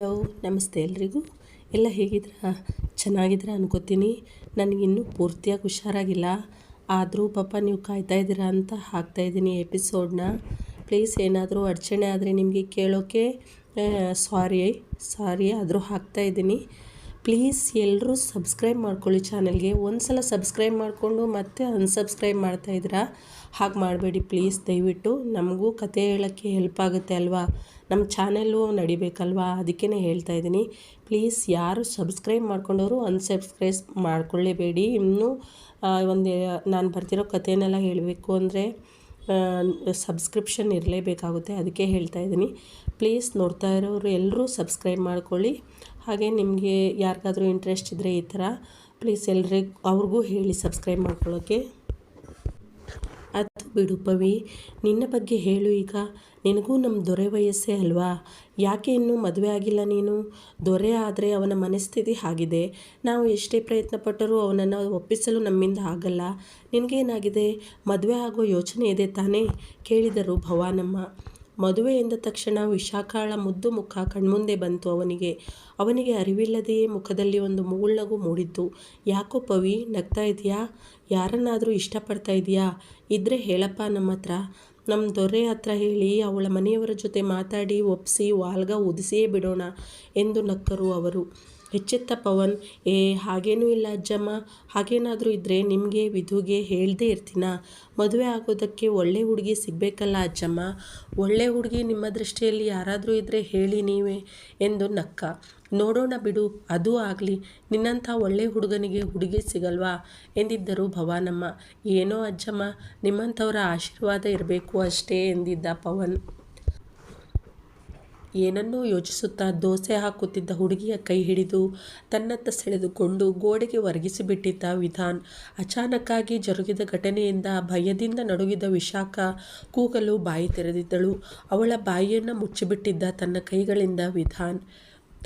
Hello, ನಮಸ್ತೆ ಎಲ್ರಿಗೂ. ಎಲ್ಲ ಹೇಗಿದ್ದೀರಾ? ಚೆನ್ನಾಗಿದ್ದೀರಾ ಅನ್ಕೋತೀನಿ. ನನಗಿನ್ನೂ ಪೂರ್ತಿಯಾಗಿ ಹುಷಾರಾಗಿಲ್ಲ, ಆದರೂ ಪಾಪ ನೀವು ಕಾಯ್ತಾ ಇದ್ದೀರಾ ಅಂತ ಹಾಕ್ತಾಯಿದ್ದೀನಿ ಎಪಿಸೋಡ್ನ. ಪ್ಲೀಸ್ ಏನಾದರೂ ಅಡಚಣೆ ಆದರೆ ನಿಮಗೆ ಕೇಳೋಕ್ಕೆ ಸಾರಿ ಆದರೂ ಹಾಕ್ತಾಯಿದ್ದೀನಿ. ಪ್ಲೀಸ್ ಎಲ್ಲರೂ ಸಬ್ಸ್ಕ್ರೈಬ್ ಮಾಡ್ಕೊಳ್ಳಿ ಚಾನಲ್ಗೆ. ಒಂದು ಸಲ ಸಬ್ಸ್ಕ್ರೈಬ್ ಮಾಡಿಕೊಂಡು ಮತ್ತೆ ಅನ್ಸಬ್ಸ್ಕ್ರೈಬ್ ಮಾಡ್ತಾಯಿದ್ದೀರಾ. ಹಾಗೆ ಮಾಡಬೇಡಿ ಪ್ಲೀಸ್, ದಯವಿಟ್ಟು. ನಮಗೂ ಕತೆ ಹೇಳೋಕ್ಕೆ ಹೆಲ್ಪ್ ಆಗುತ್ತೆ ಅಲ್ವಾ, ನಮ್ಮ ಚಾನೆಲ್ಲು ನಡಿಬೇಕಲ್ವಾ, ಅದಕ್ಕೇ ಹೇಳ್ತಾಯಿದ್ದೀನಿ. ಪ್ಲೀಸ್ ಯಾರು ಸಬ್ಸ್ಕ್ರೈಬ್ ಮಾಡ್ಕೊಂಡವರು ಅನ್ಸಬ್ಸ್ಕ್ರೈಬ್ ಮಾಡ್ಕೊಳ್ಳೇಬೇಡಿ. ಇನ್ನೂ ನಾನು ಬರ್ತಿರೋ ಕಥೆನೆಲ್ಲ ಹೇಳಬೇಕು ಅಂದರೆ ಸಬ್ಸ್ಕ್ರಿಪ್ಷನ್ ಇರಲೇಬೇಕಾಗುತ್ತೆ, ಅದಕ್ಕೆ ಹೇಳ್ತಾಯಿದ್ದೀನಿ. ಪ್ಲೀಸ್ ನೋಡ್ತಾ ಇರೋರು ಎಲ್ಲರೂ ಸಬ್ಸ್ಕ್ರೈಬ್ ಮಾಡ್ಕೊಳ್ಳಿ. ಹಾಗೆ ನಿಮಗೆ ಯಾರಿಗಾದ್ರೂ ಇಂಟ್ರೆಸ್ಟ್ ಇದ್ದರೆ ಈ ಥರ ಪ್ಲೀಸ್ ಅವ್ರಿಗೂ ಹೇಳಿ ಸಬ್ಸ್ಕ್ರೈಬ್ ಮಾಡ್ಕೊಳ್ಳೋಕ್ಕೆ. ಅದು ಬಿಡು ಪವಿ, ನಿನ್ನ ಬಗ್ಗೆ ಹೇಳು. ಈಗ ನಿನಗೂ ನಮ್ಮ ದೊರೆ ವಯಸ್ಸೇ ಅಲ್ವಾ, ಯಾಕೆ ಇನ್ನೂ ಮದುವೆ ಆಗಿಲ್ಲ ನೀನು? ದೊರೆ ಆದರೆ ಅವನ ಮನಸ್ಥಿತಿ ಆಗಿದೆ. ನಾವು ಎಷ್ಟೇ ಪ್ರಯತ್ನ ಪಟ್ಟರೂ ಅವನನ್ನು ಒಪ್ಪಿಸಲು ನಮ್ಮಿಂದ ಆಗಲ್ಲ. ನಿನಗೇನಾಗಿದೆ? ಮದುವೆ ಆಗೋ ಯೋಚನೆ ಇದೆ ತಾನೇ? ಕೇಳಿದರು ಭವಾನಮ್ಮ. ಮದುವೆ ಎಂದ ತಕ್ಷಣ ವಿಶಾಖಳ ಮುದ್ದು ಮುಖ ಕಣ್ಮುಂದೆ ಬಂತು ಅವನಿಗೆ ಅರಿವಿಲ್ಲದೆಯೇ ಮುಖದಲ್ಲಿ ಒಂದು ಮುಗುಳ್ನಗು ಮೂಡಿತ್ತು. ಯಾಕೋ ಪವಿ, ನಗ್ತಾ ಇದೆಯಾ? ಯಾರನ್ನಾದರೂ ಇಷ್ಟಪಡ್ತಾ ಇದೆಯಾ? ಇದ್ದರೆ ಹೇಳಪ್ಪ ನಮ್ಮ ಹತ್ರ. ನಮ್ಮ ದೊರೆ ಹತ್ರ ಹೇಳಿ ಅವಳ ಮನೆಯವರ ಜೊತೆ ಮಾತಾಡಿ ಒಪ್ಪಿಸಿ ವಾಲ್ಗ ಉದಿಸಿಯೇ ಬಿಡೋಣ ಎಂದು ನಕ್ಕರು ಅವರು. ಎಚ್ಚೆತ್ತ ಪವನ್, ಹಾಗೇನೂ ಇಲ್ಲ ಅಜ್ಜಮ್ಮ. ಹಾಗೇನಾದರೂ ಇದ್ದರೆ ನಿಮಗೆ ವಿಧುಗೆ ಹೇಳ್ದೇ ಇರ್ತೀನಾ? ಮದುವೆ ಆಗೋದಕ್ಕೆ ಒಳ್ಳೆ ಹುಡುಗಿ ಸಿಗಬೇಕಲ್ಲ ಅಜ್ಜಮ್ಮ. ಒಳ್ಳೆ ಹುಡುಗಿ ನಿಮ್ಮ ದೃಷ್ಟಿಯಲ್ಲಿ ಯಾರಾದರೂ ಇದ್ದರೆ ಹೇಳಿ ನೀವೇ ಎಂದು ನಕ್ಕ. ನೋಡೋಣ ಬಿಡು, ಅದೂ ಆಗಲಿ. ನಿನ್ನಂಥ ಒಳ್ಳೆ ಹುಡುಗನಿಗೆ ಹುಡುಗಿ ಸಿಗಲ್ವಾ ಎಂದಿದ್ದರು ಭವಾನಮ್ಮ. ಏನೋ ಅಜ್ಜಮ್ಮ, ನಿಮ್ಮಂಥವರ ಆಶೀರ್ವಾದ ಇರಬೇಕು ಅಷ್ಟೇ ಎಂದಿದ್ದ ಪವನ್. ಏನನ್ನೂ ಯೋಚಿಸುತ್ತಾ ದೋಸೆ ಹಾಕುತ್ತಿದ್ದ ಹುಡುಗಿಯ ಕೈ ಹಿಡಿದು ತನ್ನತ್ತ ಸೆಳೆದುಕೊಂಡು ಗೋಡೆಗೆ ಒರಗಿಸಿಬಿಟ್ಟಿದ್ದ ವಿಧಾನ್. ಅಚಾನಕ್ಕಾಗಿ ಜರುಗಿದ ಘಟನೆಯಿಂದ ಭಯದಿಂದ ನಡುಗಿದ ವಿಶಾಖ ಕೂಗಲು ಬಾಯಿ ತೆರೆದಿದ್ದಳು. ಅವಳ ಬಾಯಿಯನ್ನು ಮುಚ್ಚಿಬಿಟ್ಟಿದ್ದ ತನ್ನ ಕೈಗಳಿಂದ ವಿಧಾನ್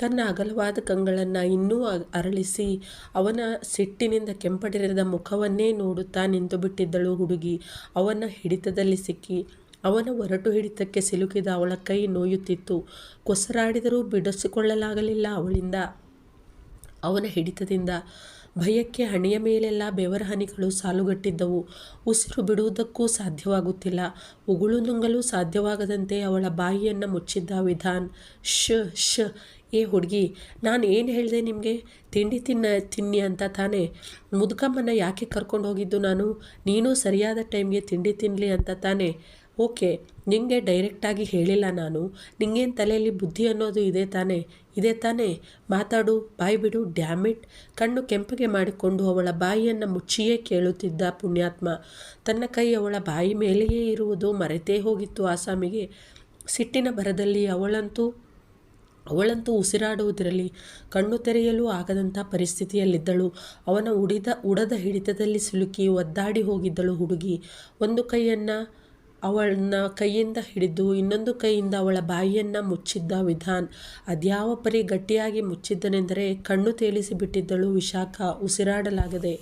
ತನ್ನ ಅಗಲವಾದ ಕಂಗಳನ್ನು ಇನ್ನೂ ಅರಳಿಸಿ ಅವನ ಸಿಟ್ಟಿನಿಂದ ಕೆಂಪಡಿರದ ಮುಖವನ್ನೇ ನೋಡುತ್ತಾ ನಿಂತುಬಿಟ್ಟಿದ್ದಳು ಹುಡುಗಿ. ಅವನ ಹಿಡಿತದಲ್ಲಿ ಸಿಕ್ಕಿ ಅವನ ಒರಟು ಹಿಡಿತಕ್ಕೆ ಸಿಲುಕಿದ ಅವಳ ಕೈ ನೋಯುತ್ತಿತ್ತು. ಕೊಸರಾಡಿದರೂ ಬಿಡಿಸಿಕೊಳ್ಳಲಾಗಲಿಲ್ಲ ಅವನ ಹಿಡಿತದಿಂದ. ಭಯಕ್ಕೆ ಹಣೆಯ ಮೇಲೆಲ್ಲ ಬೆವರ ಹನಿಗಳು ಸಾಲುಗಟ್ಟಿದ್ದವು. ಉಸಿರು ಬಿಡುವುದಕ್ಕೂ ಸಾಧ್ಯವಾಗುತ್ತಿಲ್ಲ. ಉಗುಳು ನುಂಗಲು ಸಾಧ್ಯವಾಗದಂತೆ ಅವಳ ಬಾಯಿಯನ್ನು ಮುಚ್ಚಿದ್ದ ವಿಧಾನ್. ಶ್ ಹುಡುಗಿ, ನಾನು ಏನು ಹೇಳಿದೆ ನಿಮಗೆ? ತಿಂಡಿ ತಿನ್ನಿ ಅಂತ ತಾನೇ? ಮುದುಕಮ್ಮನ ಯಾಕೆ ಕರ್ಕೊಂಡು ಹೋಗಿದ್ದು ನಾನು? ನೀನು ಸರಿಯಾದ ಟೈಮ್ಗೆ ತಿಂಡಿ ತಿನ್ನಲಿ ಅಂತ ತಾನೇ? ಓಕೆ, ನಿಂಗೆ ಡೈರೆಕ್ಟಾಗಿ ಹೇಳಿಲ್ಲ ನಾನು. ನಿಂಗೇನು ತಲೆಯಲ್ಲಿ ಬುದ್ಧಿ ಅನ್ನೋದು ಇದೆ ತಾನೇ? ಮಾತಾಡು, ಬಾಯಿ ಬಿಡು. ಡ್ಯಾಮಿಟ್. ಕಣ್ಣು ಕೆಂಪಗೆ ಮಾಡಿಕೊಂಡು ಅವಳ ಬಾಯಿಯನ್ನು ಮುಚ್ಚಿಯೇ ಕೇಳುತ್ತಿದ್ದ ಪುಣ್ಯಾತ್ಮ. ತನ್ನ ಕೈ ಅವಳ ಬಾಯಿ ಮೇಲೆಯೇ ಇರುವುದು ಮರೆತೇ ಹೋಗಿತ್ತು ಆಸಾಮಿಗೆ. ಸಿಟ್ಟಿನ ಭರದಲ್ಲಿ ಅವಳಂತೂ ಉಸಿರಾಡುವುದಿರಲಿ, ಕಣ್ಣು ತೆರೆಯಲು ಆಗದಂಥ ಪರಿಸ್ಥಿತಿಯಲ್ಲಿದ್ದಳು. ಅವನ ಉಡದ ಹಿಡಿತದಲ್ಲಿ ಸಿಲುಕಿ ಒದ್ದಾಡಿ ಹೋಗಿದ್ದಳು ಹುಡುಗಿ. ಒಂದು ಕೈಯನ್ನು ಅವಳನ್ನ ಕೈಯಿಂದ ಹಿಡಿದು ಇನ್ನೊಂದು ಕೈಯಿಂದ ಅವಳ ಬಾಯಿಯನ್ನು ಮುಚ್ಚಿದ್ದ ವಿಧಾನ್. ಅದ್ಯಾವ ಪರಿ ಗಟ್ಟಿಯಾಗಿ ಮುಚ್ಚಿದ್ದನೆಂದರೆ ಕಣ್ಣು ತೇಲಿಸಿ ಬಿಟ್ಟಿದ್ದಳು ವಿಶಾಖ, ಉಸಿರಾಡಲಾಗದೆ.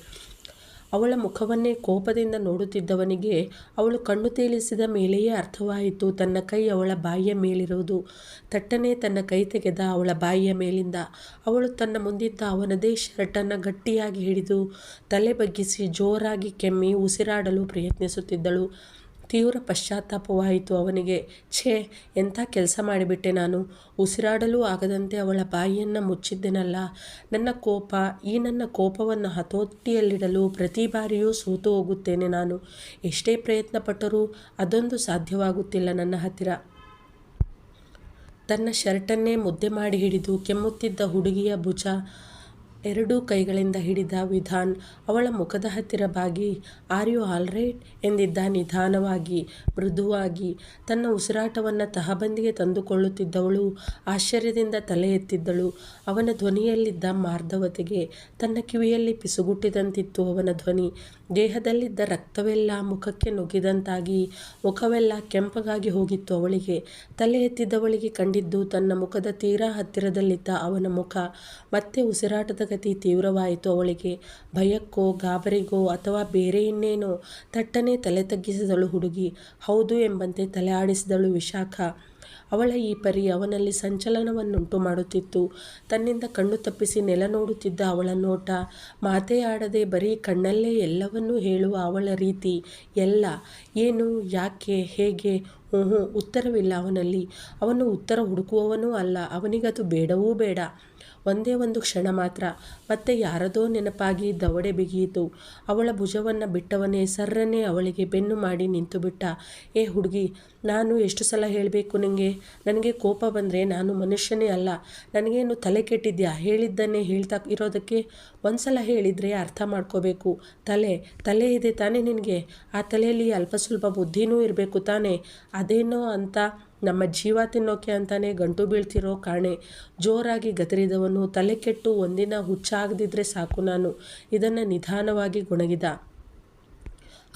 ಅವಳ ಮುಖವನ್ನೇ ಕೋಪದಿಂದ ನೋಡುತ್ತಿದ್ದವನಿಗೆ ಅವಳು ಕಣ್ಣು ತೇಲಿಸಿದ ಮೇಲೆಯೇ ಅರ್ಥವಾಯಿತು ತನ್ನ ಕೈ ಅವಳ ಬಾಯಿಯ ಮೇಲಿರುವುದು. ತಟ್ಟನೆ ತನ್ನ ಕೈ ತೆಗೆದ ಅವಳ ಬಾಯಿಯ ಮೇಲಿಂದ. ಅವಳು ತನ್ನ ಮುಂದಿದ್ದ ಅವನದೇ ಶರ್ಟನ್ನು ಗಟ್ಟಿಯಾಗಿ ಹಿಡಿದು ತಲೆ ಬಗ್ಗಿಸಿ ಜೋರಾಗಿ ಕೆಮ್ಮಿ ಉಸಿರಾಡಲು ಪ್ರಯತ್ನಿಸುತ್ತಿದ್ದಳು. ತೀವ್ರ ಪಶ್ಚಾತ್ತಾಪವಾಯಿತು ಅವನಿಗೆ. ಎಂಥ ಕೆಲಸ ಮಾಡಿಬಿಟ್ಟೆ ನಾನು. ಉಸಿರಾಡಲು ಆಗದಂತೆ ಅವಳ ಬಾಯಿಯನ್ನು ಮುಚ್ಚಿದ್ದೆನಲ್ಲ. ನನ್ನ ಕೋಪವನ್ನು ಹತೋಟಿಯಲ್ಲಿಡಲು ಪ್ರತಿ ಬಾರಿಯೂ ಸೋತು ಹೋಗುತ್ತೇನೆ ನಾನು. ಎಷ್ಟೇ ಪ್ರಯತ್ನ ಪಟ್ಟರೂ ಅದೊಂದು ಸಾಧ್ಯವಾಗುತ್ತಿಲ್ಲ ನನ್ನ ಹತ್ತಿರ. ತನ್ನ ಶರ್ಟನ್ನೇ ಮುದ್ದೆ ಮಾಡಿ ಹಿಡಿದು ಕೆಮ್ಮುತ್ತಿದ್ದ ಹುಡುಗಿಯ ಭುಜ ಎರಡೂ ಕೈಗಳಿಂದ ಹಿಡಿದ ವಿಧಾನ್ ಅವಳ ಮುಖದ ಹತ್ತಿರ ಬಾಗಿ, ಆರ್ ಯು ಆಲ್ ರೈಟ್ ಎಂದಿದ್ದ ನಿಧಾನವಾಗಿ, ಮೃದುವಾಗಿ. ತನ್ನ ಉಸಿರಾಟವನ್ನು ತಹಬಂದಿಗೆ ತಂದುಕೊಳ್ಳುತ್ತಿದ್ದವಳು ಆಶ್ಚರ್ಯದಿಂದ ತಲೆ ಎತ್ತಿದ್ದಳು ಅವನ ಧ್ವನಿಯಲ್ಲಿದ್ದ ಮಾರ್ಧವತೆಗೆ. ತನ್ನ ಕಿವಿಯಲ್ಲಿ ಪಿಸುಗುಟ್ಟಿದಂತಿತ್ತು ಅವನ ಧ್ವನಿ. ದೇಹದಲ್ಲಿದ್ದ ರಕ್ತವೆಲ್ಲ ಮುಖಕ್ಕೆ ನುಗ್ಗಿದಂತಾಗಿ ಮುಖವೆಲ್ಲ ಕೆಂಪಗಾಗಿ ಹೋಗಿತ್ತು ಅವಳಿಗೆ. ತಲೆ ಎತ್ತಿದ್ದವಳಿಗೆ ಕಂಡಿದ್ದು ತನ್ನ ಮುಖದ ತೀರಾ ಹತ್ತಿರದಲ್ಲಿದ್ದ ಅವನ ಮುಖ. ಮತ್ತೆ ಉಸಿರಾಟದ ಗತಿ ತೀವ್ರವಾಯಿತು ಅವಳಿಗೆ. ಭಯಕ್ಕೋ ಗಾಬರಿಗೋ ಅಥವಾ ಬೇರೆ ಇನ್ನೇನೋ ತಟ್ಟನೆ ತಲೆ ತಗ್ಗಿಸಿದಳು ಹುಡುಗಿ. ಹೌದು ಎಂಬಂತೆ ತಲೆ ಆಡಿಸಿದಳು ವಿಶಾಖ. ಅವಳ ಈ ಪರಿ ಅವನಲ್ಲಿ ಸಂಚಲನವನ್ನುಂಟು ಮಾಡುತ್ತಿತ್ತು. ತನ್ನಿಂದ ಕಣ್ಣು ತಪ್ಪಿಸಿ ನೆಲ ನೋಡುತ್ತಿದ್ದ ಅವಳ ನೋಟ, ಮಾತೇ ಆಡದೆ ಬರೀ ಕಣ್ಣಲ್ಲೇ ಎಲ್ಲವನ್ನೂ ಹೇಳುವ ಅವಳ ರೀತಿ, ಎಲ್ಲ ಏನು, ಯಾಕೆ, ಹೇಗೆ, ಉತ್ತರವಿಲ್ಲ ಅವನಲ್ಲಿ. ಅವನು ಉತ್ತರ ಹುಡುಕುವವನೂ ಅಲ್ಲ, ಅವನಿಗದು ಬೇಡವೂ ಬೇಡ. ಒಂದೇ ಒಂದು ಕ್ಷಣ ಮಾತ್ರ, ಮತ್ತೆ ಯಾರದೋ ನೆನಪಾಗಿ ದವಡೆ ಬಿಗಿಯಿತು. ಅವಳ ಭುಜವನ್ನು ಬಿಟ್ಟವನೇ ಸರ್ರನೆ ಅವಳಿಗೆ ಬೆನ್ನು ಮಾಡಿ ನಿಂತುಬಿಟ್ಟ. ಏ ಹುಡುಗಿ, ನಾನು ಎಷ್ಟು ಸಲ ಹೇಳಬೇಕು ನನಗೆ ಕೋಪ ಬಂದರೆ ನಾನು ಮನುಷ್ಯನೇ ಅಲ್ಲ. ನನಗೇನು ತಲೆ ಕೆಟ್ಟಿದ್ಯಾ? ಹೇಳಿದ್ದನ್ನೇ ಹೇಳ್ತಾ ಇರೋದಕ್ಕೆ? ಒಂದು ಸಲ ಹೇಳಿದರೆ ಅರ್ಥ ಮಾಡ್ಕೋಬೇಕು. ತಲೆ ಇದೆ ತಾನೇ ನಿನಗೆ? ಆ ತಲೆಯಲ್ಲಿ ಅಲ್ಪ ಸ್ವಲ್ಪ ಬುದ್ಧಿನೂ ಇರಬೇಕು ತಾನೇ? ಅದೇನೋ ಅಂತ ನಮ್ಮ ಜೀವ ತಿನ್ನೋಕೆ ಅಂತಾನೆ ಗಂಟು ಬೀಳ್ತಿರೋ ಕಾಣೆ. ಜೋರಾಗಿ ಗದರಿದವನು ತಲೆ ಕೆಟ್ಟು ಒಂದಿನ ಹುಚ್ಚಾಗದಿದ್ರೆ ಸಾಕು ನಾನು. ಇದನ್ನು ನಿಧಾನವಾಗಿ ಗೊಣಗಿದ.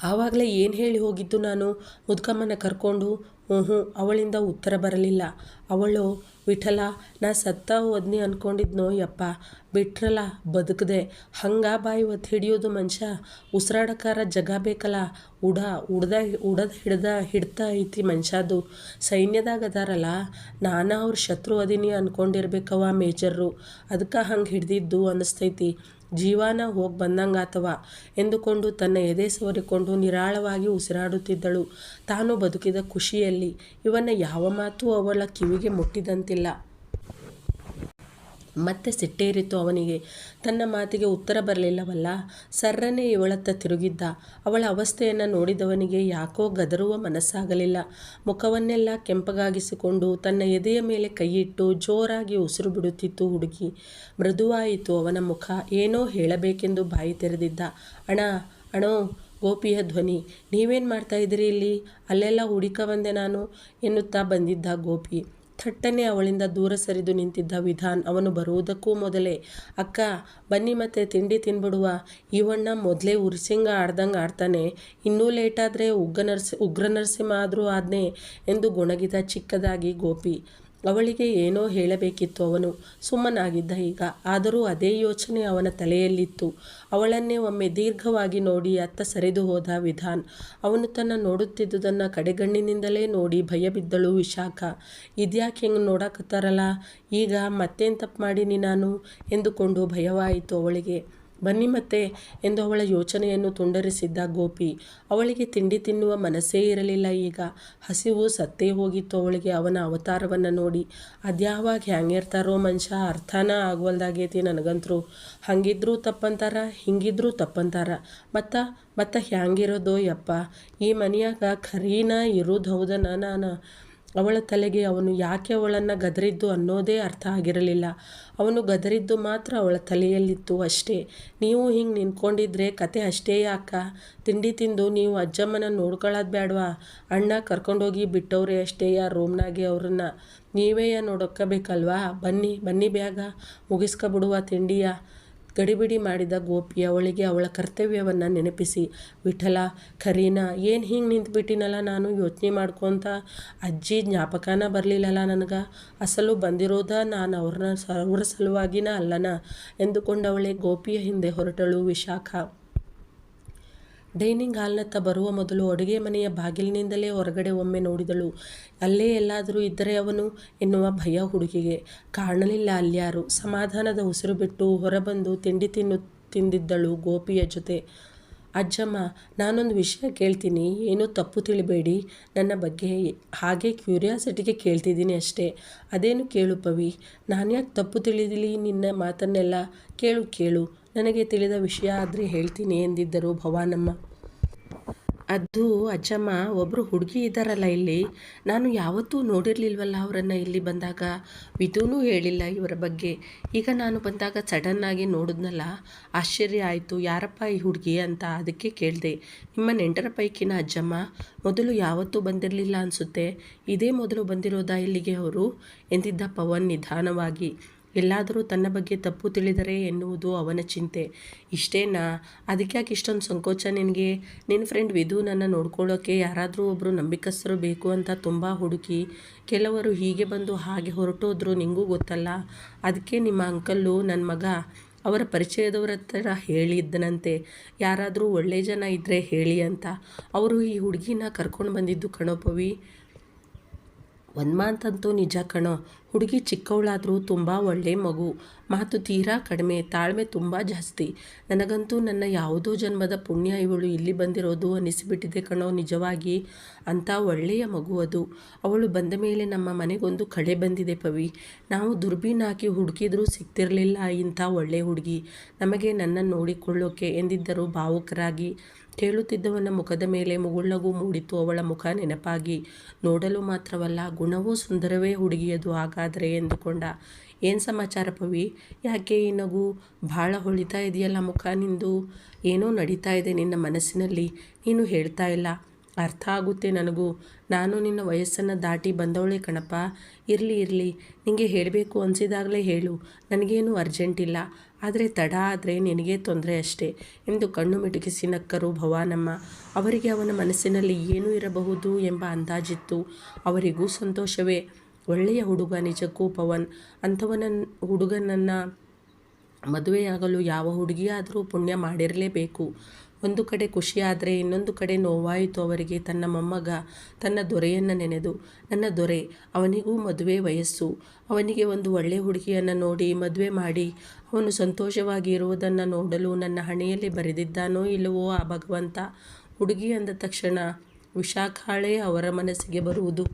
ಆವಾಗಲೇ ಏನು ಹೇಳಿ ಹೋಗಿದ್ದು ನಾನು? ಮುದ್ಕಮ್ಮನ ಕರ್ಕೊಂಡು? ಅವಳಿಂದ ಉತ್ತರ ಬರಲಿಲ್ಲ. ಅವಳು, ವಿಠಲ, ನಾ ಸತ್ತ ಹೋದ್ನಿ ಅಂದ್ಕೊಂಡಿದ್ನೋ ಯಪ್ಪ, ಬಿಟ್ರಲ್ಲ, ಬದುಕದೆ. ಬಾಯಿ ಒತ್ತು ಹಿಡಿಯೋದು ಮನುಷ್ಯ? ಉಸಿರಾಡಕಾರ ಜಗ ಬೇಕಲ್ಲ. ಹಿಡ್ತ ಐತಿ ಮನುಷ್ಯದು. ಸೈನ್ಯದಾಗ ಅದಾರಲ್ಲ, ನಾನು ಅವ್ರ ಶತ್ರು ಅದೀನಿ ಅಂದ್ಕೊಂಡಿರ್ಬೇಕವ ಮೇಜರ್ರು. ಅದಕ್ಕೆ ಹಂಗೆ ಹಿಡ್ದಿದ್ದು ಅನ್ನಿಸ್ತೈತಿ. ಜೀವಾನ ಹೋಗಿ ಬಂದಂಗಾತವ ಎಂದುಕೊಂಡು ತನ್ನ ಎದೆ ಸವರಿಕೊಂಡು ನಿರಾಳವಾಗಿ ಉಸಿರಾಡುತ್ತಿದ್ದಳು. ತಾನು ಬದುಕಿದ ಖುಷಿಯಲ್ಲಿ. ಇವನ ಯಾವ ಮಾತು ಅವಳ ಕಿವಿಗೆ ಮುಟ್ಟಿದಂತಿಲ್ಲ. ಮತ್ತೆ ಸಿಟ್ಟೇರಿತು ಅವನಿಗೆ. ತನ್ನ ಮಾತಿಗೆ ಉತ್ತರ ಬರಲಿಲ್ಲವಲ್ಲ. ಸರ್ರನೆ ಇವಳತ್ತ ತಿರುಗಿದ್ದ. ಅವಳ ಅವಸ್ಥೆಯನ್ನು ನೋಡಿದವನಿಗೆ ಯಾಕೋ ಗದರುವ ಮನಸ್ಸಾಗಲಿಲ್ಲ. ಮುಖವನ್ನೆಲ್ಲ ಕೆಂಪಗಾಗಿಸಿಕೊಂಡು ತನ್ನ ಎದೆಯ ಮೇಲೆ ಕೈಯಿಟ್ಟು ಜೋರಾಗಿ ಉಸಿರು ಬಿಡುತ್ತಿತ್ತು ಹುಡುಗಿ. ಮೃದುವಾಯಿತು ಅವನ ಮುಖ. ಏನೋ ಹೇಳಬೇಕೆಂದು ಬಾಯಿ ತೆರೆದಿದ್ದ. ಅಣೋ ಗೋಪಿಯ ಧ್ವನಿ. ನೀವೇನು ಮಾಡ್ತಾ ಇದ್ದೀರಿ ಇಲ್ಲಿ? ಅಲ್ಲೆಲ್ಲ ಹುಡುಕ ಬಂದೆ ನಾನು ಎನ್ನುತ್ತಾ ಬಂದಿದ್ದ ಗೋಪಿ. ಥಟ್ಟನೆ ಅವಳಿಂದ ದೂರ ಸರಿದು ನಿಂತಿದ್ದ ವಿಧಾನ್ ಅವನು ಬರುವುದಕ್ಕೂ ಮೊದಲೇ, ಅಕ್ಕ ಬನ್ನಿ ಮತ್ತೆ ತಿಂಡಿ ತಿನ್ಬಿಡುವ. ಇವಣ್ಣ ಮೊದಲೇ ಉರಿಸಿಂಗ ಆಡ್ದಂಗೆ ಆಡ್ತಾನೆ, ಇನ್ನೂ ಲೇಟಾದರೆ ಉಗ್ರ ನರಸಿಂಹ ಆದರೂ ಆದ್ನೆ ಎಂದು ಗೊಣಗಿದ ಚಿಕ್ಕದಾಗಿ ಗೋಪಿ. ಅವಳಿಗೆ ಏನೋ ಹೇಳಬೇಕಿತ್ತು. ಅವನು ಸುಮ್ಮನಾಗಿದ್ದ ಈಗ. ಆದರೂ ಅದೇ ಯೋಚನೆ ಅವನ ತಲೆಯಲ್ಲಿತ್ತು. ಅವಳನ್ನೇ ಒಮ್ಮೆ ದೀರ್ಘವಾಗಿ ನೋಡಿ ಅತ್ತ ಸರಿದು ಹೋದ ವಿಧಾನ್. ಅವನು ತನ್ನ ನೋಡುತ್ತಿದ್ದುದನ್ನು ಕಡೆಗಣ್ಣಿನಿಂದಲೇ ನೋಡಿ ಭಯಬಿದ್ದಳು ವಿಶಾಖ. ಇದ್ಯಾಕೆ ಹೆಂಗೆ ನೋಡಕತ್ತಾರಲ್ಲ, ಈಗ ಮತ್ತೇನು ತಪ್ಪು ಮಾಡೀನಿ ನಾನು ಎಂದುಕೊಂಡು ಭಯವಾಯಿತು ಅವಳಿಗೆ. ಬನ್ನಿ ಮತ್ತೆ ಎಂದು ಅವಳ ಯೋಚನೆಯನ್ನು ತುಂಡರಿಸಿದ್ದ ಗೋಪಿ. ಅವಳಿಗೆ ತಿಂಡಿ ತಿನ್ನುವ ಮನಸ್ಸೇ ಇರಲಿಲ್ಲ ಈಗ. ಹಸಿವು ಸತ್ತೇ ಹೋಗಿತ್ತು ಅವಳಿಗೆ ಅವನ ಅವತಾರವನ್ನು ನೋಡಿ. ಅದ್ಯಾವಾಗ ಹ್ಯಾಂಗಿರ್ತಾರೋ ಮನುಷ್ಯ, ಅರ್ಥನ ಆಗುವಲ್ದಾಗೈತಿ ನನಗಂತರೂ. ಹಂಗಿದ್ರೂ ತಪ್ಪಂತಾರ, ಹಿಂಗಿದ್ರೂ ತಪ್ಪಂತಾರ. ಮತ್ತ ಹ್ಯಾಂಗಿರೋದೋ ಯಪ್ಪ ಈ ಮನೆಯಾಗ? ಖರೀನ ಇರೋದು ಹೌದನ ನಾನು? ಅವಳ ತಲೆಗೆ ಅವನು ಯಾಕೆ ಅವಳನ್ನು ಗದರಿದ್ದು ಅನ್ನೋದೇ ಅರ್ಥ ಆಗಿರಲಿಲ್ಲ. ಅವನು ಗದರಿದ್ದು ಮಾತ್ರ ಅವಳ ತಲೆಯಲ್ಲಿತ್ತು ಅಷ್ಟೇ. ನೀವು ಹಿಂಗೆ ನಿಂತ್ಕೊಂಡಿದ್ರೆ ಕತೆ ಅಷ್ಟೇ ಯಾಕ? ತಿಂಡಿ ತಿಂದು ನೀವು ಅಜ್ಜಮ್ಮನ ನೋಡ್ಕೊಳ್ಳೋದು ಬೇಡವಾ? ಅಣ್ಣ ಕರ್ಕೊಂಡೋಗಿ ಬಿಟ್ಟವ್ರೆ ಅಷ್ಟೇಯ ರೂಮ್ನಾಗೆ ಅವ್ರನ್ನ. ನೀವೇ ನೋಡೋಕ್ಕಬೇಕಲ್ವಾ? ಬನ್ನಿ ಬೇಗ ಮುಗಿಸ್ಕೊಬಿಡುವ ತಿಂಡಿಯ. ಗಡಿಬಿಡಿ ಮಾಡಿದ ಗೋಪಿ ಅವಳಿಗೆ ಅವಳ ಕರ್ತವ್ಯವನ್ನು ನೆನಪಿಸಿ. ವಿಠಲ, ಖರೀನಾ, ಏನು ಹಿಂಗೆ ನಿಂತ್ಬಿಟ್ಟಿನಲ್ಲ ನಾನು ಯೋಚನೆ ಮಾಡ್ಕೊತ. ಅಜ್ಜಿ ಜ್ಞಾಪಕನ ಬರಲಿಲ್ಲಲ್ಲ ನನಗೆ. ಅಸಲು ಬಂದಿರೋದ ನಾನು ಅವ್ರ ಸಲುವಾಗಿನ ಅಲ್ಲನ ಎಂದುಕೊಂಡವಳೆ ಗೋಪಿಯ ಹಿಂದೆ ಹೊರಟಳು ವಿಶಾಖ. ಡೈನಿಂಗ್ ಹಾಲ್ನತ್ತ ಬರುವ ಮೊದಲು ಅಡುಗೆ ಮನೆಯ ಬಾಗಿಲಿನಿಂದಲೇ ಹೊರಗಡೆ ಒಮ್ಮೆ ನೋಡಿದಳು. ಅಲ್ಲೇ ಎಲ್ಲಾದರೂ ಇದ್ದರೆ ಅವನು ಎನ್ನುವ ಭಯ ಹುಡುಗಿಗೆ. ಕಾಣಲಿಲ್ಲ ಅಲ್ಯಾರು. ಸಮಾಧಾನದ ಉಸಿರು ಬಿಟ್ಟು ಹೊರಬಂದು ತಿಂಡಿ ತಿಂದಿದ್ದಳು ಗೋಪಿಯ ಜೊತೆ. ಅಜ್ಜಮ್ಮ, ನಾನೊಂದು ವಿಷಯ ಕೇಳ್ತೀನಿ, ಏನೂ ತಪ್ಪು ತಿಳಿಬೇಡಿ ನನ್ನ ಬಗ್ಗೆ. ಹಾಗೆ ಕ್ಯೂರಿಯಾಸಿಟಿಗೆ ಕೇಳ್ತಿದ್ದೀನಿ ಅಷ್ಟೇ. ಅದೇನು ಕೇಳು ಪವಿ. ನಾನ್ಯಾಕೆ ತಪ್ಪು ತಿಳಿದಿಲಿ ನಿನ್ನ ಮಾತನ್ನೆಲ್ಲ? ಕೇಳು, ನನಗೆ ತಿಳಿದ ವಿಷಯ ಆದರೆ ಹೇಳ್ತೀನಿ ಎಂದಿದ್ದರು ಭವಾನಮ್ಮ. ಅದು ಅಜ್ಜಮ್ಮ, ಒಬ್ಬರು ಹುಡುಗಿ ಇದ್ದಾರಲ್ಲ ಇಲ್ಲಿ, ನಾನು ಯಾವತ್ತೂ ನೋಡಿರಲಿಲ್ವಲ್ಲ ಅವರನ್ನು ಇಲ್ಲಿ ಬಂದಾಗ. ವಿಧುನೂ ಹೇಳಿಲ್ಲ ಇವರ ಬಗ್ಗೆ. ಈಗ ನಾನು ಬಂದಾಗ ಸಡನ್ನಾಗಿ ನೋಡಿದ್ನಲ್ಲ, ಆಶ್ಚರ್ಯ ಆಯಿತು. ಯಾರಪ್ಪ ಈ ಹುಡುಗಿ ಅಂತ ಅದಕ್ಕೆ ಕೇಳಿದೆ. ನಿಮ್ಮ ನೆಂಟರ ಪೈಕಿನ ಅಜ್ಜಮ್ಮ. ಮೊದಲು ಯಾವತ್ತೂ ಬಂದಿರಲಿಲ್ಲ ಅನಿಸುತ್ತೆ. ಇದೇ ಮೊದಲು ಬಂದಿರೋದಾ ಇಲ್ಲಿಗೆ ಅವರು ಎಂದಿದ್ದ ಪವನ್ ನಿಧಾನವಾಗಿ. ಎಲ್ಲಾದರೂ ತನ್ನ ಬಗ್ಗೆ ತಪ್ಪು ತಿಳಿದರೆ ಎನ್ನುವುದು ಅವನ ಚಿಂತೆ. ಇಷ್ಟೇನಾ? ಅದಕ್ಯಾಕೆ ಇಷ್ಟೊಂದು ಸಂಕೋಚ ನಿನಗೆ? ನಿನ್ನ ಫ್ರೆಂಡ್ ವಿಧು ನನ್ನ ನೋಡ್ಕೊಳ್ಳೋಕ್ಕೆ ಯಾರಾದರೂ ಒಬ್ಬರು ನಂಬಿಕಸ್ಥರು ಬೇಕು ಅಂತ ತುಂಬ ಹುಡುಕಿ. ಕೆಲವರು ಹೀಗೆ ಬಂದು ಹಾಗೆ ಹೊರಟೋದ್ರು, ನಿಂಗೂ ಗೊತ್ತಲ್ಲ. ಅದಕ್ಕೆ ನಿಮ್ಮ ಅಂಕಲ್ಲು ನನ್ನ ಮಗ ಅವರ ಪರಿಚಯದವರ ಹತ್ರ ಹೇಳಿದ್ದನಂತೆ, ಯಾರಾದರೂ ಒಳ್ಳೆ ಜನ ಇದ್ದರೆ ಹೇಳಿ ಅಂತ. ಅವರು ಈ ಹುಡುಗಿನ ಕರ್ಕೊಂಡು ಬಂದಿದ್ದು ಕಣೋಪವಿ. ಮಾತಂತೂ ನಿಜ ಕಣೋ, ಹುಡುಗಿ ಚಿಕ್ಕವಳಾದರೂ ತುಂಬ ಒಳ್ಳೆ ಮಗು, ಮಾತು ತೀರಾ ಕಡಿಮೆ, ತಾಳ್ಮೆ ತುಂಬ ಜಾಸ್ತಿ. ನನಗಂತೂ ನನ್ನ ಯಾವುದೋ ಜನ್ಮದ ಪುಣ್ಯ ಇವಳು ಇಲ್ಲಿ ಬಂದಿರೋದು ಅನಿಸಿಬಿಟ್ಟಿದೆ ಕಣೋ ನಿಜವಾಗಿ. ಅಂಥ ಒಳ್ಳೆಯ ಮಗು ಅದು. ಅವಳು ಬಂದ ಮೇಲೆ ನಮ್ಮ ಮನೆಗೊಂದು ಕಳೆ ಬಂದಿದೆ ಪವಿ. ನಾವು ದುರ್ಬೀನ್ ಹಾಕಿ ಹುಡುಕಿದ್ರೂ ಸಿಗ್ತಿರಲಿಲ್ಲ ಇಂಥ ಒಳ್ಳೆ ಹುಡುಗಿ ನಮಗೆ ನನ್ನನ್ನು ನೋಡಿಕೊಳ್ಳೋಕೆ ಎಂದಿದ್ದರು ಭಾವುಕರಾಗಿ. ಕೇಳುತ್ತಿದ್ದವನ ಮುಖದ ಮೇಲೆ ಮುಗುಳ್ನಗು ಮೂಡಿತು ಅವಳ ಮುಖ ನೆನಪಾಗಿ. ನೋಡಲು ಮಾತ್ರವಲ್ಲ, ಗುಣವೂ ಸುಂದರವೇ ಹುಡುಗಿಯದು ಹಾಗಾದರೆ ಎಂದುಕೊಂಡ. ಏನು ಸಮಾಚಾರ ಪವಿ, ಯಾಕೆ ಈ ನಗು? ಭಾಳ ಹೊಳಿತಾ ಇದೆಯಲ್ಲ ಮುಖ ನಿಂದು. ಏನೋ ನಡೀತಾ ಇದೆ ನಿನ್ನ ಮನಸ್ಸಿನಲ್ಲಿ, ನೀನು ಹೇಳ್ತಾ ಇಲ್ಲ. ಅರ್ಥ ಆಗುತ್ತೆ ನನಗೂ. ನಾನು ನಿನ್ನ ವಯಸ್ಸನ್ನು ದಾಟಿ ಬಂದವಳೆ ಕಣಪ್ಪ. ಇರಲಿ ನಿನಗೆ ಹೇಳಬೇಕು ಅನಿಸಿದಾಗಲೇ ಹೇಳು, ನನಗೇನು ಅರ್ಜೆಂಟಿಲ್ಲ. ಆದರೆ ತಡ ಆದರೆ ನಿನಗೆ ತೊಂದರೆ ಅಷ್ಟೇ ಎಂದು ಕಣ್ಣು ಮಿಟುಕಿಸಿ ನಕ್ಕರು ಭವಾನಮ್ಮ. ಅವರಿಗೆ ಅವನ ಮನಸ್ಸಿನಲ್ಲಿ ಏನು ಇರಬಹುದು ಎಂಬ ಅಂದಾಜಿತ್ತು. ಅವರಿಗೂ ಸಂತೋಷವೇ. ಒಳ್ಳೆಯ ಹುಡುಗ ನಿಜಕ್ಕೂ ಪವನ್. ಅಂಥವನ ಹುಡುಗನನ್ನು ಮದುವೆಯಾಗಲು ಯಾವ ಹುಡುಗಿಯಾದರೂ ಪುಣ್ಯ ಮಾಡಿರಲೇಬೇಕು. ಒಂದು ಕಡೆ ಖುಷಿಯಾದರೆ ಇನ್ನೊಂದು ಕಡೆ ನೋವಾಯಿತು ಅವರಿಗೆ. ತನ್ನ ಮೊಮ್ಮಗ, ತನ್ನ ದೊರೆಯನ್ನು ನೆನೆದು. ನನ್ನ ದೊರೆ, ಅವನಿಗೂ ಮದುವೆ ವಯಸ್ಸು. ಅವನಿಗೆ ಒಂದು ಒಳ್ಳೆಯ ಹುಡುಗಿಯನ್ನು ನೋಡಿ ಮದುವೆ ಮಾಡಿ ಅವನು ಸಂತೋಷವಾಗಿ ಇರುವುದನ್ನು ನೋಡಲು ನನ್ನ ಹಣೆಯಲ್ಲಿ ಬರೆದಿದ್ದಾನೋ ಇಲ್ಲವೋ ಆ ಭಗವಂತ. ಹುಡುಗಿ ಅಂದ ತಕ್ಷಣ ವಿಶಾಖಾಳೇ ಅವರ ಮನಸ್ಸಿಗೆ ಬರುವುದು.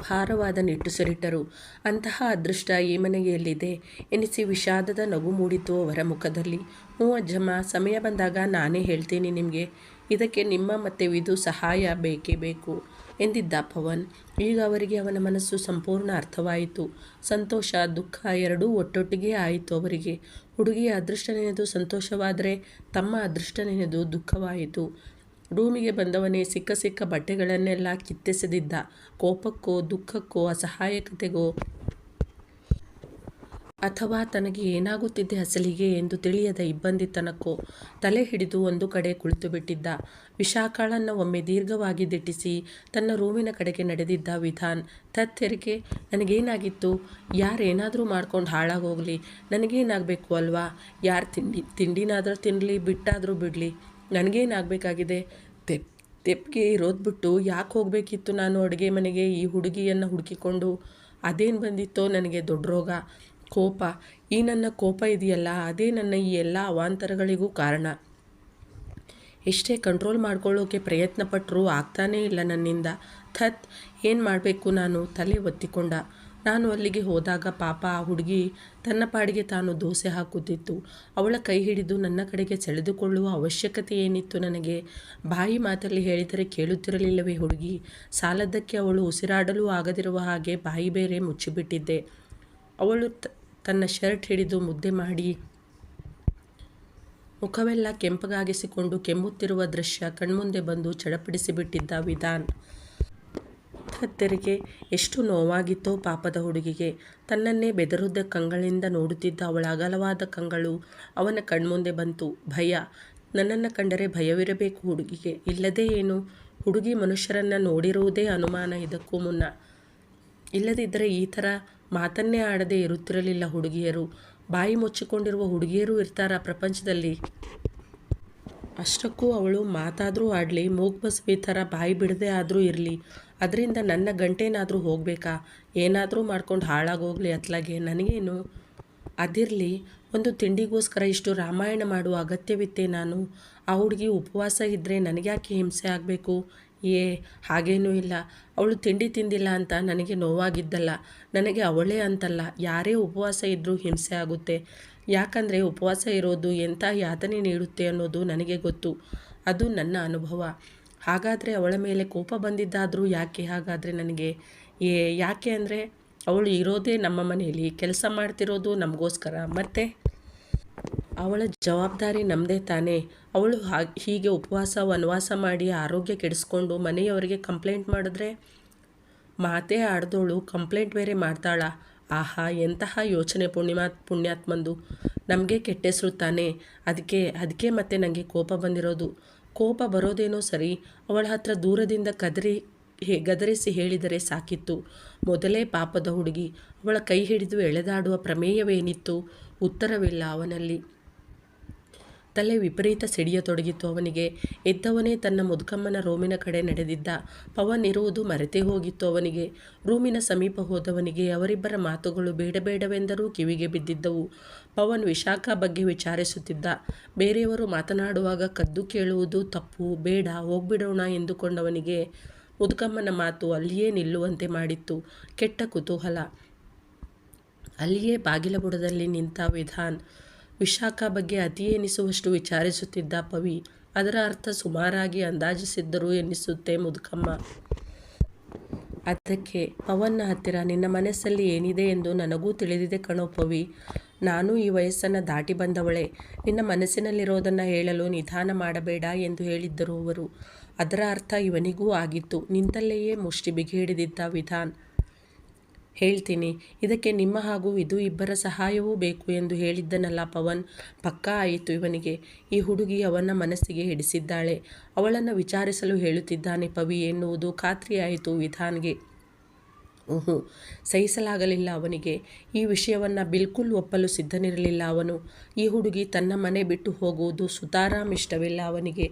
ಭಾರವಾದ ನಿಟ್ಟುಸಿರಿಟ್ಟರು. ಅಂತಹ ಅದೃಷ್ಟ ಈ ಮನೆಗೆ ಎಲ್ಲಿದೆ ಎನಿಸಿ ವಿಷಾದದ ನಗು ಮೂಡಿತು ಅವರ ಮುಖದಲ್ಲಿ. ಹ್ಞೂ ಅಜ್ಜಮ್ಮ, ಸಮಯ ಬಂದಾಗ ನಾನೇ ಹೇಳ್ತೀನಿ ನಿಮಗೆ. ಇದಕ್ಕೆ ನಿಮ್ಮ ಮತ್ತು ವಿಧು ಸಹಾಯ ಬೇಕೇ ಬೇಕು ಎಂದಿದ್ದ ಪವನ್. ಈಗ ಅವರಿಗೆ ಅವನ ಮನಸ್ಸು ಸಂಪೂರ್ಣ ಅರ್ಥವಾಯಿತು. ಸಂತೋಷ ದುಃಖ ಎರಡೂ ಒಟ್ಟೊಟ್ಟಿಗೆ ಆಯಿತು ಅವರಿಗೆ. ಹುಡುಗಿಯ ಅದೃಷ್ಟ ನೆನೆದು ಸಂತೋಷವಾದರೆ ತಮ್ಮ ಅದೃಷ್ಟ ನೆನೆದು ದುಃಖವಾಯಿತು. ರೂಮಿಗೆ ಬಂದವನೇ ಸಿಕ್ಕ ಬಟ್ಟೆಗಳನ್ನೆಲ್ಲ ಕಿತ್ತೆಸೆದಿದ್ದ. ಕೋಪಕ್ಕೋ ದುಃಖಕ್ಕೋ ಅಸಹಾಯಕತೆಗೋ ಅಥವಾ ತನಗೆ ಏನಾಗುತ್ತಿದ್ದೆ ಅಸಲಿಗೆ ಎಂದು ತಿಳಿಯದ ಇಬ್ಬಂದಿತನಕ್ಕೋ ತಲೆ ಹಿಡಿದು ಒಂದು ಕಡೆ ಕುಳಿತುಬಿಟ್ಟಿದ್ದ. ವಿಶಾಖಳನ್ನು ಒಮ್ಮೆ ದೀರ್ಘವಾಗಿ ದಿಟ್ಟಿಸಿ ತನ್ನ ರೂಮಿನ ಕಡೆಗೆ ನಡೆದಿದ್ದ ವಿಧಾನ್. ತತ್ತೆರಿಗೆ, ನನಗೇನಾಗಿತ್ತು? ಯಾರೇನಾದರೂ ಮಾಡ್ಕೊಂಡು ಹಾಳಾಗೋಗಲಿ, ನನಗೇನಾಗಬೇಕು ಅಲ್ವಾ? ಯಾರು ತಿಂಡಿನಾದರೂ ತಿನ್ನಲಿ, ಬಿಟ್ಟಾದರೂ ಬಿಡಲಿ, ನನಗೇನಾಗಬೇಕಾಗಿದೆ? ತೆಪ್ಪಿಗೆ ಇರೋದು ಬಿಟ್ಟು ಯಾಕೆ ಹೋಗಬೇಕಿತ್ತು ನಾನು ಅಡುಗೆ ಮನೆಗೆ ಈ ಹುಡುಗಿಯನ್ನು ಹುಡುಕಿಕೊಂಡು? ಅದೇನು ಬಂದಿತ್ತೋ ನನಗೆ ದೊಡ್ಡ ರೋಗ, ಕೋಪ. ಈ ನನ್ನ ಕೋಪ ಇದೆಯಲ್ಲ, ಅದೇ ನನ್ನ ಈ ಎಲ್ಲ ಅವಾಂತರಗಳಿಗೂ ಕಾರಣ. ಎಷ್ಟೇ ಕಂಟ್ರೋಲ್ ಮಾಡ್ಕೊಳ್ಳೋಕೆ ಪ್ರಯತ್ನ ಪಟ್ಟರೂ ಆಗ್ತಾನೇ ಇಲ್ಲ ನನ್ನಿಂದ. ಏನು ಮಾಡಬೇಕು ನಾನು? ತಲೆ ಒತ್ತಿಕೊಂಡ. ನಾನು ಅಲ್ಲಿಗೆ ಹೋದಾಗ ಪಾಪ ಆ ಹುಡುಗಿ ತನ್ನ ಪಾಡಿಗೆ ತಾನು ದೋಸೆ ಹಾಕುತ್ತಿತ್ತು. ಅವಳ ಕೈ ಹಿಡಿದು ನನ್ನ ಕಡೆಗೆ ಸೆಳೆದುಕೊಳ್ಳುವ ಅವಶ್ಯಕತೆ ಏನಿತ್ತು ನನಗೆ? ಬಾಯಿ ಮಾತಲ್ಲಿ ಹೇಳಿದರೆ ಕೇಳುತ್ತಿರಲಿಲ್ಲವೇ ಹುಡುಗಿ? ಸಾಲದ್ದಕ್ಕೆ ಅವಳು ಉಸಿರಾಡಲು ಆಗದಿರುವ ಹಾಗೆ ಬಾಯಿ ಬೇರೆ ಮುಚ್ಚಿಬಿಟ್ಟಿದ್ದೆ. ಅವಳು ತನ್ನ ಶರ್ಟ್ ಹಿಡಿದು ಮುದ್ದೆ ಮಾಡಿ ಮುಖವೆಲ್ಲ ಕೆಂಪಗಾಗಿಸಿಕೊಂಡು ಕೆಮ್ಮುತ್ತಿರುವ ದೃಶ್ಯ ಕಣ್ಮುಂದೆ ಬಂದು ಚಡಪಡಿಸಿಬಿಟ್ಟಿದ್ದ ವಿಧಾನ್. ಹತ್ತೆರಿಗೆ ಎಷ್ಟು ನೋವಾಗಿತ್ತೋ ಪಾಪದ ಹುಡುಗಿಗೆ. ತನ್ನನ್ನೇ ಬೆದರುದ್ದ ಕಂಗಳಿಂದ ನೋಡುತ್ತಿದ್ದ ಅವಳ ಅಗಲವಾದ ಕಂಗಳು ಅವನ ಕಣ್ಮುಂದೆ ಬಂತು. ಭಯ. ನನ್ನನ್ನು ಕಂಡರೆ ಭಯವಿರಬೇಕು ಹುಡುಗಿಗೆ, ಇಲ್ಲದೇ ಏನು? ಹುಡುಗಿ ಮನುಷ್ಯರನ್ನು ನೋಡಿರುವುದೇ ಅನುಮಾನ ಇದಕ್ಕೂ ಮುನ್ನ. ಇಲ್ಲದಿದ್ದರೆ ಈ ಥರ ಮಾತನ್ನೇ ಆಡದೆ ಇರುತ್ತಿರಲಿಲ್ಲ ಹುಡುಗಿಯರು. ಬಾಯಿ ಮುಚ್ಚಿಕೊಂಡಿರುವ ಹುಡುಗಿಯರು ಇರ್ತಾರ ಪ್ರಪಂಚದಲ್ಲಿ? ಅಷ್ಟಕ್ಕೂ ಅವಳು ಮಾತಾದರೂ ಆಡಲಿ, ಮೂಗ್ಬಸ್ಬಿ ಥರ ಬಾಯಿ ಬಿಡದೆ ಆದರೂ ಇರಲಿ, ಅದರಿಂದ ನನ್ನ ಗಂಟೇನಾದರೂ ಹೋಗಬೇಕಾ? ಏನಾದರೂ ಮಾಡ್ಕೊಂಡು ಹಾಳಾಗೋಗಲಿ ಅತ್ಲಾಗೆ, ನನಗೇನು? ಅದಿರಲಿ, ಒಂದು ತಿಂಡಿಗೋಸ್ಕರ ಇಷ್ಟು ರಾಮಾಯಣ ಮಾಡುವ ಅಗತ್ಯವಿತ್ತೆ ನಾನು? ಆ ಹುಡುಗಿ ಉಪವಾಸ ಇದ್ದರೆ ನನಗ್ಯಾಕೆ ಹಿಂಸೆ ಆಗಬೇಕು? ಹಾಗೇನೂ ಇಲ್ಲ. ಅವಳು ತಿಂಡಿ ತಿಂದಿಲ್ಲ ಅಂತ ನನಗೆ ನೋವಾಗಿದ್ದಲ್ಲ. ನನಗೆ ಅವಳೇ ಅಂತಲ್ಲ, ಯಾರೇ ಉಪವಾಸ ಇದ್ದರೂ ಹಿಂಸೆ ಆಗುತ್ತೆ. ಯಾಕಂದರೆ ಉಪವಾಸ ಇರೋದು ಎಂಥ ಯಾತನೆ ನೀಡುತ್ತೆ ಅನ್ನೋದು ನನಗೆ ಗೊತ್ತು. ಅದು ನನ್ನ ಅನುಭವ. ಹಾಗಾದರೆ ಅವಳ ಮೇಲೆ ಕೋಪ ಬಂದಿದ್ದಾದರೂ ಯಾಕೆ? ಹಾಗಾದರೆ ನನಗೆ ಯಾಕೆ ಅಂದರೆ ಅವಳು ಇರೋದೇ ನಮ್ಮ ಮನೆಯಲ್ಲಿ, ಕೆಲಸ ಮಾಡ್ತಿರೋದು ನಮಗೋಸ್ಕರ, ಮತ್ತು ಅವಳ ಜವಾಬ್ದಾರಿ ನಮ್ಮದೇ ತಾನೇ. ಅವಳು ಹೀಗೆ ಉಪವಾಸ ವನವಾಸ ಮಾಡಿ ಆರೋಗ್ಯ ಕೆಡಿಸ್ಕೊಂಡು ಮನೆಯವರಿಗೆ ಕಂಪ್ಲೇಂಟ್ ಮಾಡಿದ್ರೆ? ಮಾತೇ ಆಡ್ದೋಳು ಕಂಪ್ಲೇಂಟ್ ಬೇರೆ ಮಾಡ್ತಾಳ? ಆಹಾ, ಎಂತಹ ಯೋಚನೆ ಪುಣ್ಯಾತ್ಮಂದು. ನಮಗೆ ಕೆಟ್ಟ ಹೆಸರು ತಾನೇ. ಅದಕ್ಕೆ ಮತ್ತೆ ನನಗೆ ಕೋಪ ಬಂದಿರೋದು. ಕೋಪ ಬರೋದೇನೋ ಸರಿ, ಅವಳ ಹತ್ರ ದೂರದಿಂದ ಗದರಿಸಿ ಹೇಳಿದರೆ ಸಾಕಿತ್ತು. ಮೊದಲೇ ಪಾಪದ ಹುಡುಗಿ. ಅವಳ ಕೈ ಹಿಡಿದು ಎಳೆದಾಡುವ ಪ್ರಮೇಯವೇನಿತ್ತು? ಉತ್ತರವಿಲ್ಲ ಅವನಲ್ಲಿ. ತಲೆ ವಿಪರೀತ ಸಿಡಿಯತೊಡಗಿತ್ತು ಅವನಿಗೆ. ಎದ್ದವನೇ ತನ್ನ ಮುದುಕಮ್ಮನ ರೂಮಿನ ಕಡೆ ನಡೆದಿದ್ದ. ಪವನ್ ಇರುವುದು ಮರೆತೇ ಹೋಗಿತ್ತು ಅವನಿಗೆ. ರೂಮಿನ ಸಮೀಪ ಹೋದವನಿಗೆ ಅವರಿಬ್ಬರ ಮಾತುಗಳು ಬೇಡಬೇಡವೆಂದರೂ ಕಿವಿಗೆ ಬಿದ್ದಿದ್ದವು. ಪವನ್ ವಿಶಾಖ ಬಗ್ಗೆ ವಿಚಾರಿಸುತ್ತಿದ್ದ. ಬೇರೆಯವರು ಮಾತನಾಡುವಾಗ ಕದ್ದು ಕೇಳುವುದು ತಪ್ಪು, ಬೇಡ, ಹೋಗ್ಬಿಡೋಣ ಎಂದುಕೊಂಡವನಿಗೆ ಮುದುಕಮ್ಮನ ಮಾತು ಅಲ್ಲಿಯೇ ನಿಲ್ಲುವಂತೆ ಮಾಡಿತ್ತು. ಕೆಟ್ಟ ಕುತೂಹಲ. ಅಲ್ಲಿಯೇ ಬಾಗಿಲ ಬುಡದಲ್ಲಿ ನಿಂತ ವಿಧಾನ್. ವಿಶಾಖ ಬಗ್ಗೆ ಅತಿ ಎನಿಸುವಷ್ಟು ವಿಚಾರಿಸುತ್ತಿದ್ದ ಪವಿ. ಅದರ ಅರ್ಥ ಸುಮಾರಾಗಿ ಅಂದಾಜಿಸಿದ್ದರು ಎನ್ನಿಸುತ್ತೆ ಮುದುಕಮ್ಮ. ಅದಕ್ಕೆ ಪವನ್ನ ಹತ್ತಿರ, ನಿನ್ನ ಮನಸ್ಸಲ್ಲಿ ಏನಿದೆ ಎಂದು ನನಗೂ ತಿಳಿದಿದೆ ಕಣೋ ಪವಿ. ನಾನು ಈ ವಯಸ್ಸನ್ನು ದಾಟಿ ಬಂದವಳೆ. ನಿನ್ನ ಮನಸ್ಸಿನಲ್ಲಿರೋದನ್ನು ಹೇಳಲು ನಿಧಾನ ಮಾಡಬೇಡ ಎಂದು ಹೇಳಿದ್ದರು ಅವರು. ಅದರ ಅರ್ಥ ಇವನಿಗೂ ಆಗಿತ್ತು. ನಿಂತಲ್ಲಿಯೇ ಮುಷ್ಟಿ ಬಿಗಿ ಹಿಡಿದಿದ್ದ ವಿಧಾನ್. ಹೇಳ್ತೀನಿ, ಇದಕ್ಕೆ ನಿಮ್ಮ ಹಾಗೂ ವಿಧು ಇಬ್ಬರ ಸಹಾಯವೂ ಬೇಕು ಎಂದು ಹೇಳಿದ್ದನಲ್ಲ ಪವನ್. ಪಕ್ಕಾ ಆಯಿತು ಇವನಿಗೆ. ಈ ಹುಡುಗಿ ಅವನ ಮನಸ್ಸಿಗೆ ಹಿಡಿಸಿದ್ದಾಳೆ. ಅವಳನ್ನು ವಿಚಾರಿಸಲು ಹೇಳುತ್ತಿದ್ದಾನೆ ಪವಿ ಎನ್ನುವುದು ಖಾತ್ರಿಯಾಯಿತು ವಿಧಾನ್ಗೆ. ಸಹಿಸಲಾಗಲಿಲ್ಲ ಅವನಿಗೆ. ಈ ವಿಷಯವನ್ನು ಬಿಲ್ಕುಲ್ ಒಪ್ಪಲು ಸಿದ್ಧನಿರಲಿಲ್ಲ ಅವನು. ಈ ಹುಡುಗಿ ತನ್ನ ಮನೆ ಬಿಟ್ಟು ಹೋಗುವುದು ಸುತಾರಾಮ್ ಇಷ್ಟವಿಲ್ಲ ಅವನಿಗೆ.